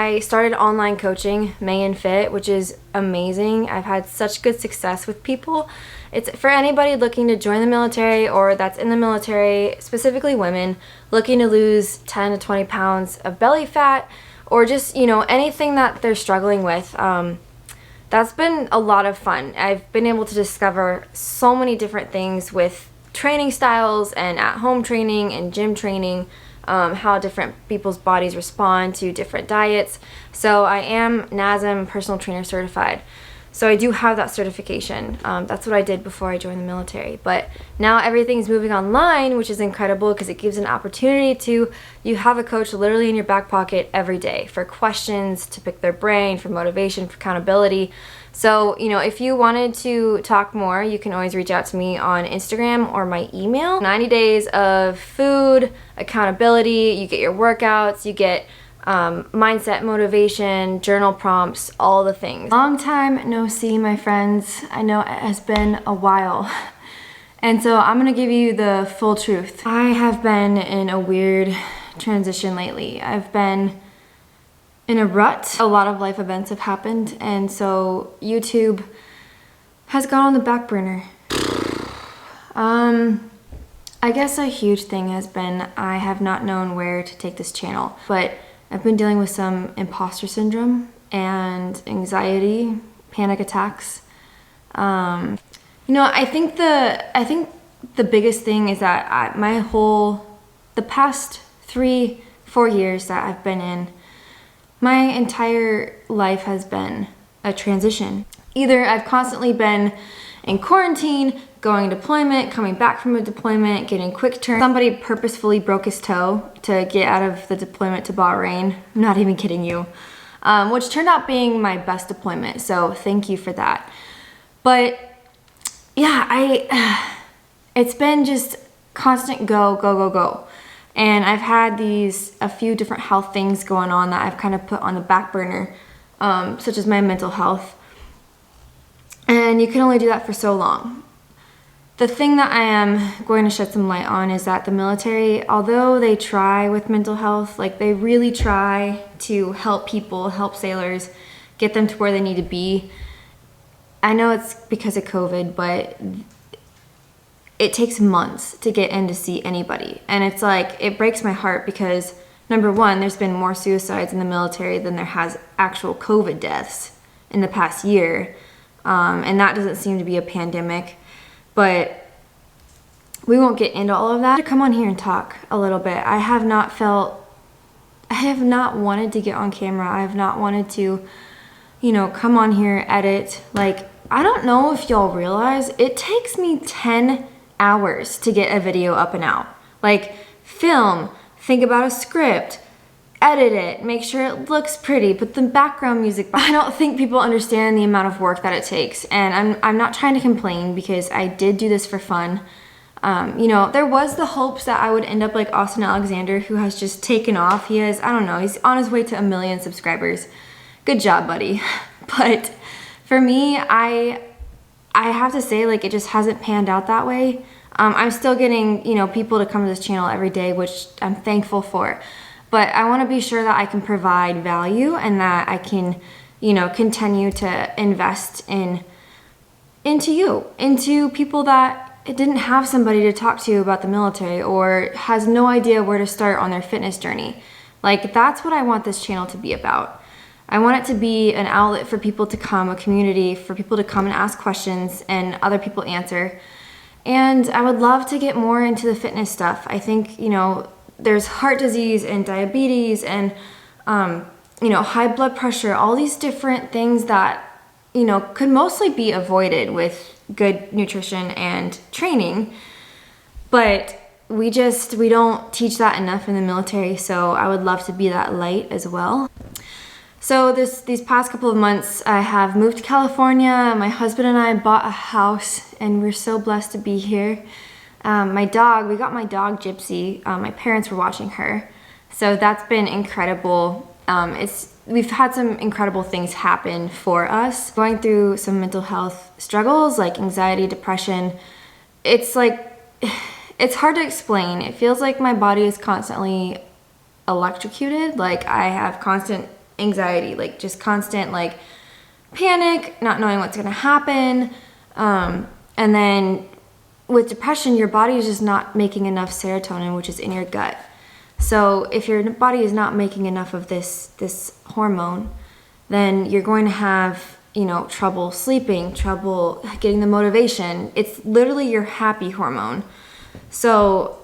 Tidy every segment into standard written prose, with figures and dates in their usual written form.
I started online coaching, May and Fit, which is amazing. I've had such good success with people. It's for anybody looking to join the military or that's in the military, specifically women, looking to lose 10 to 20 pounds of belly fat or just, anything that they're struggling with. That's been a lot of fun. I've been able to discover so many different things with training styles and at-home training and gym training, how different people's bodies respond to different diets. So I am NASM personal trainer certified. So I do have that certification. That's what I did before I joined the military. But now everything's moving online, which is incredible because it gives an opportunity to, you have a coach literally in your back pocket every day for questions, to pick their brain, for motivation, for accountability. So, if you wanted to talk more, you can always reach out to me on Instagram or my email. 90 days of food, accountability, you get your workouts, you get mindset, motivation, journal prompts, all the things. Long time no see, my friends. I know it has been a while. And so I'm gonna give you the full truth. I have been in a weird transition lately. I've been in a rut. A lot of life events have happened, and so YouTube has gone on the back burner. I guess a huge thing has been I have not known where to take this channel, but I've been dealing with some imposter syndrome and anxiety, panic attacks. I think the biggest thing is that the past 3-4 years that I've been in, my entire life has been a transition. Either I've constantly been in quarantine, going deployment, coming back from a deployment, getting quick turn. Somebody purposefully broke his toe to get out of the deployment to Bahrain. I'm not even kidding you. Which turned out being my best deployment, so thank you for that. But yeah, it's been just constant go, go, go, go. And I've had a few different health things going on that I've kind of put on the back burner, such as my mental health. And you can only do that for so long. The thing that I am going to shed some light on is that the military, although they try with mental health, they really try to help people, help sailors, get them to where they need to be. I know it's because of COVID, but it takes months to get in to see anybody. And it's it breaks my heart because, number one, there's been more suicides in the military than there has actual COVID deaths in the past year. And that doesn't seem to be a pandemic. But we won't get into all of that. To come on here and talk a little bit. I have not wanted to get on camera. I have not wanted to, come on here, edit. I don't know if y'all realize, it takes me 10 hours to get a video up and out. Film, think about a script, edit it, make sure it looks pretty, put the background music. I don't think people understand the amount of work that it takes, and I'm not trying to complain because I did do this for fun. There was the hopes that I would end up like Austin Alexander, who has just taken off. He's on his way to 1 million subscribers. Good job, buddy. But for me, I have to say, it just hasn't panned out that way. I'm still getting, people to come to this channel every day, which I'm thankful for. But I want to be sure that I can provide value and that I can, continue to invest into people that didn't have somebody to talk to about the military or has no idea where to start on their fitness journey. That's what I want this channel to be about. I want it to be an outlet for people to come, a community for people to come and ask questions and other people answer. And I would love to get more into the fitness stuff. I think, there's heart disease and diabetes and, high blood pressure, all these different things that, could mostly be avoided with good nutrition and training. But we don't teach that enough in the military, so I would love to be that light as well. So these past couple of months, I have moved to California. My husband and I bought a house, and we're so blessed to be here. We got my dog Gypsy. My parents were watching her, so that's been incredible. We've had some incredible things happen for us. Going through some mental health struggles like anxiety, depression. It's hard to explain. It feels like my body is constantly electrocuted. I have constant anxiety, like just constant like panic, not knowing what's gonna happen. And then with depression, your body is just not making enough serotonin, which is in your gut. So if your body is not making enough of this hormone, then you're going to have, you know, trouble sleeping, trouble getting the motivation. It's literally your happy hormone. So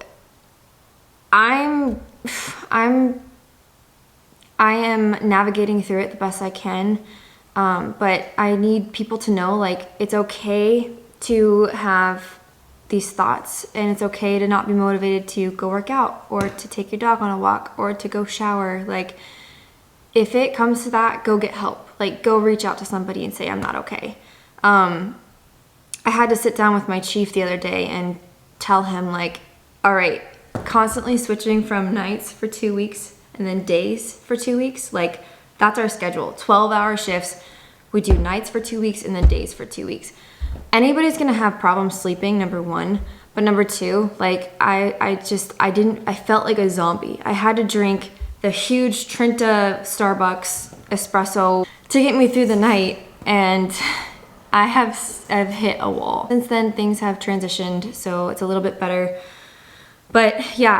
I am navigating through it the best I can. But I need people to know, like, it's okay to have these thoughts, and it's okay to not be motivated to go work out or to take your dog on a walk or to go shower. Like, if it comes to that, go get help. Like, go reach out to somebody and say, I'm not okay. I had to sit down with my chief the other day and tell him, like, all right, constantly switching from nights for 2 weeks and then days for 2 weeks, like, that's our schedule. 12-hour shifts. We do nights for 2 weeks and then days for 2 weeks. Anybody's gonna have problems sleeping, number one. But number two, like, I felt like a zombie. I had to drink the huge Trinta Starbucks espresso to get me through the night, and I've hit a wall. Since then, things have transitioned, so it's a little bit better. But yeah,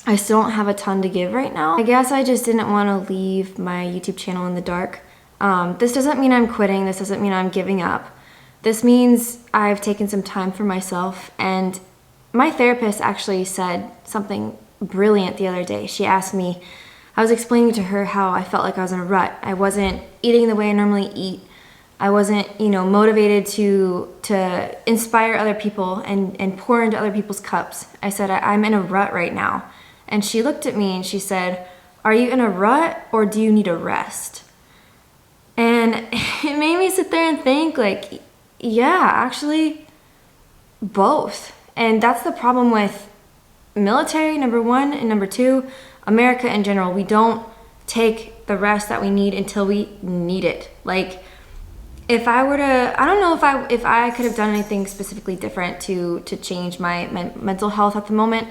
I still don't have a ton to give right now. I guess I just didn't want to leave my YouTube channel in the dark. This doesn't mean I'm quitting. This doesn't mean I'm giving up. This means I've taken some time for myself, and my therapist actually said something brilliant the other day. She asked me, I was explaining to her how I felt like I was in a rut. I wasn't eating the way I normally eat. I wasn't, you know, motivated to inspire other people and pour into other people's cups. I said, I'm in a rut right now. And she looked at me and she said, are you in a rut or do you need a rest? And it made me sit there and think, like, yeah, actually, both. And that's the problem with military, number one, and number two, America in general. We don't take the rest that we need until we need it. Like, if I were to, I don't know if I could have done anything specifically different to change my mental health at the moment,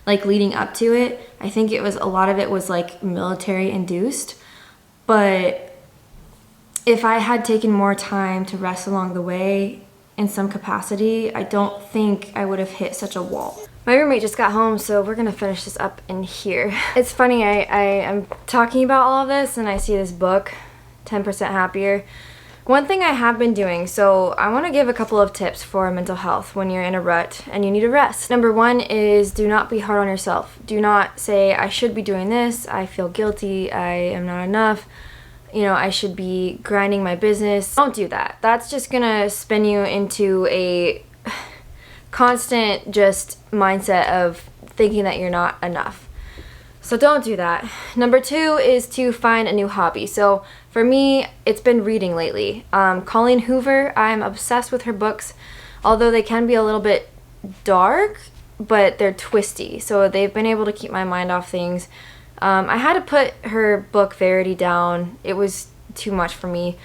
like leading up to it. I think a lot of it was like military induced. But if I had taken more time to rest along the way in some capacity, I don't think I would have hit such a wall. My roommate just got home, so we're gonna finish this up in here. It's funny, I'm talking about all of this and I see this book, 10% Happier. One thing I have been doing, so I want to give a couple of tips for mental health when you're in a rut and you need a rest. Number one is do not be hard on yourself. Do not say, I should be doing this, I feel guilty, I am not enough, you know, I should be grinding my business. Don't do that. That's just gonna spin you into a constant just mindset of thinking that you're not enough. So don't do that. Number two is to find a new hobby. So for me, it's been reading lately. Colleen Hoover, I'm obsessed with her books, although they can be a little bit dark, but they're twisty. So they've been able to keep my mind off things. I had to put her book Verity down. It was too much for me.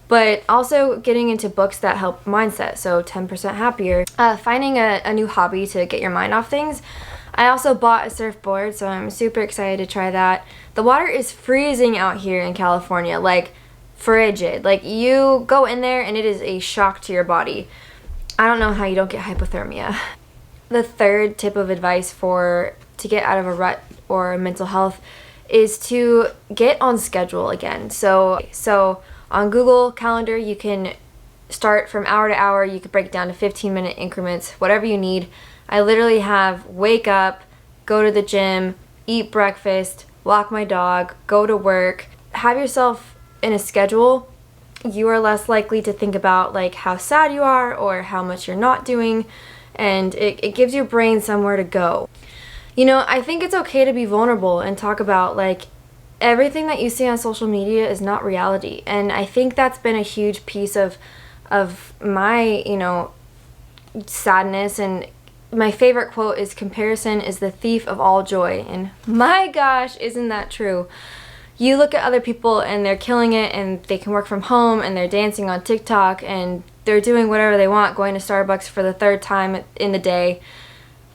But also getting into books that help mindset, so 10% Happier. Finding a new hobby to get your mind off things. I also bought a surfboard, so I'm super excited to try that. The water is freezing out here in California, like frigid. Like, you go in there and it is a shock to your body. I don't know how you don't get hypothermia. The third tip of advice to get out of a rut or mental health is to get on schedule again. So on Google Calendar, you can start from hour to hour. You could break it down to 15-minute increments, whatever you need. I literally have wake up, go to the gym, eat breakfast, walk my dog, go to work. Have yourself in a schedule. You are less likely to think about like how sad you are or how much you're not doing, and it gives your brain somewhere to go. You know, I think it's okay to be vulnerable and talk about like everything that you see on social media is not reality. And I think that's been a huge piece of my, you know, sadness. And my favorite quote is, comparison is the thief of all joy. And my gosh, isn't that true? You look at other people and they're killing it and they can work from home and they're dancing on TikTok and they're doing whatever they want, going to Starbucks for the third time in the day.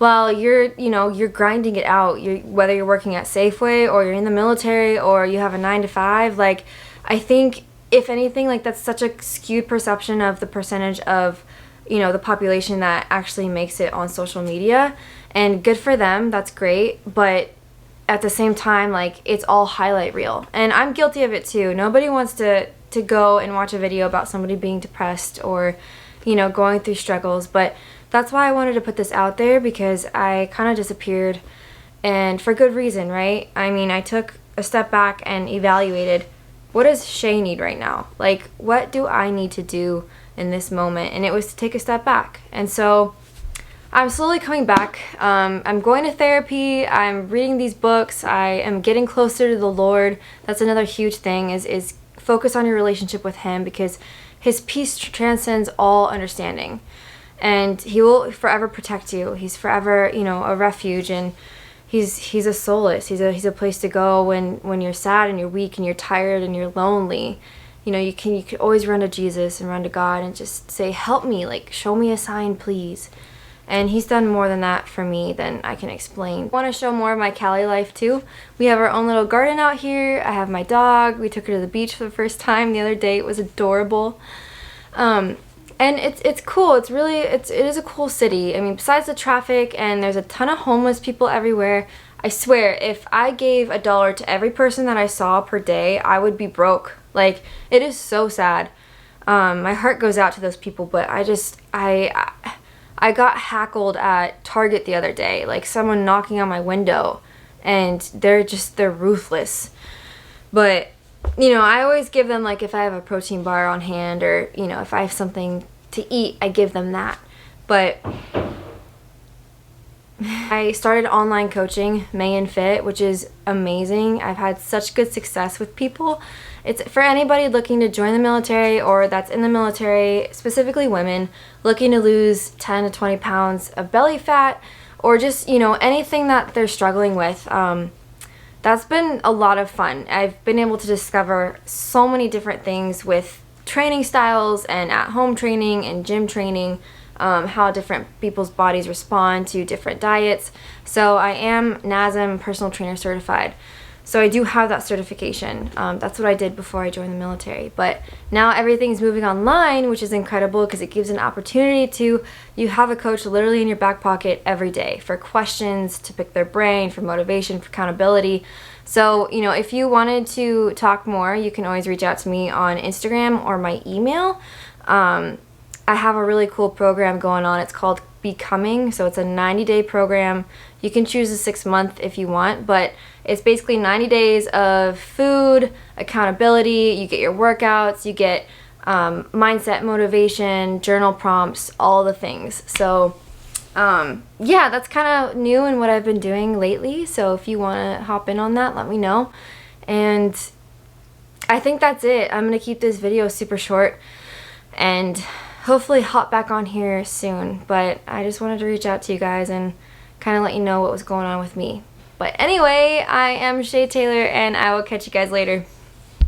while you're grinding it out. Whether you're working at Safeway or you're in the military or you have a 9 to 5, like, I think if anything, like, that's such a skewed perception of the percentage of, the population that actually makes it on social media. And good for them, that's great, but at the same time, like, it's all highlight reel. And I'm guilty of it too. Nobody wants to go and watch a video about somebody being depressed or, going through struggles. But that's why I wanted to put this out there, because I kind of disappeared, and for good reason, right? I mean, I took a step back and evaluated, what does Shae need right now? Like, what do I need to do in this moment? And it was to take a step back. And so I'm slowly coming back. I'm going to therapy. I'm reading these books. I am getting closer to the Lord. That's another huge thing, is focus on your relationship with Him, because His peace transcends all understanding. And He will forever protect you. He's forever, a refuge, and He's a solace. He's a place to go when you're sad and you're weak and you're tired and you're lonely. You can always run to Jesus and run to God and just say, help me, like, show me a sign, please. And He's done more than that for me than I can explain. I want to show more of my Cali life too. We have our own little garden out here. I have my dog. We took her to the beach for the first time the other day. It was adorable. And it's cool. It is a cool city. I mean, besides the traffic, and there's a ton of homeless people everywhere. I swear, if I gave $1 to every person that I saw per day, I would be broke. Like, it is so sad. My heart goes out to those people, but I got hackled at Target the other day, like someone knocking on my window, and they're ruthless. But, I always give them, like, if I have a protein bar on hand, or, if I have something to eat, I give them that. But I started online coaching, May Fit, which is amazing. I've had such good success with people. It's for anybody looking to join the military or that's in the military, specifically women, looking to lose 10 to 20 pounds of belly fat, or just, anything that they're struggling with. That's been a lot of fun. I've been able to discover so many different things with training styles and at-home training and gym training, how different people's bodies respond to different diets. So I am NASM personal trainer certified. So I do have that certification. That's what I did before I joined the military. But now everything's moving online, which is incredible, because it gives an opportunity to, you have a coach literally in your back pocket every day for questions, to pick their brain, for motivation, for accountability. So, if you wanted to talk more, you can always reach out to me on Instagram or my email. I have a really cool program going on. It's called Becoming. So it's a 90-day program. You can choose a 6-month if you want, but it's basically 90 days of food, accountability. You get your workouts, you get mindset, motivation, journal prompts, all the things. So yeah, that's kind of new in what I've been doing lately. So if you want to hop in on that, let me know. And I think that's it. I'm going to keep this video super short and hopefully hop back on here soon. But I just wanted to reach out to you guys and kind of let you know what was going on with me. But anyway, I am Shae Taylor, and I will catch you guys later.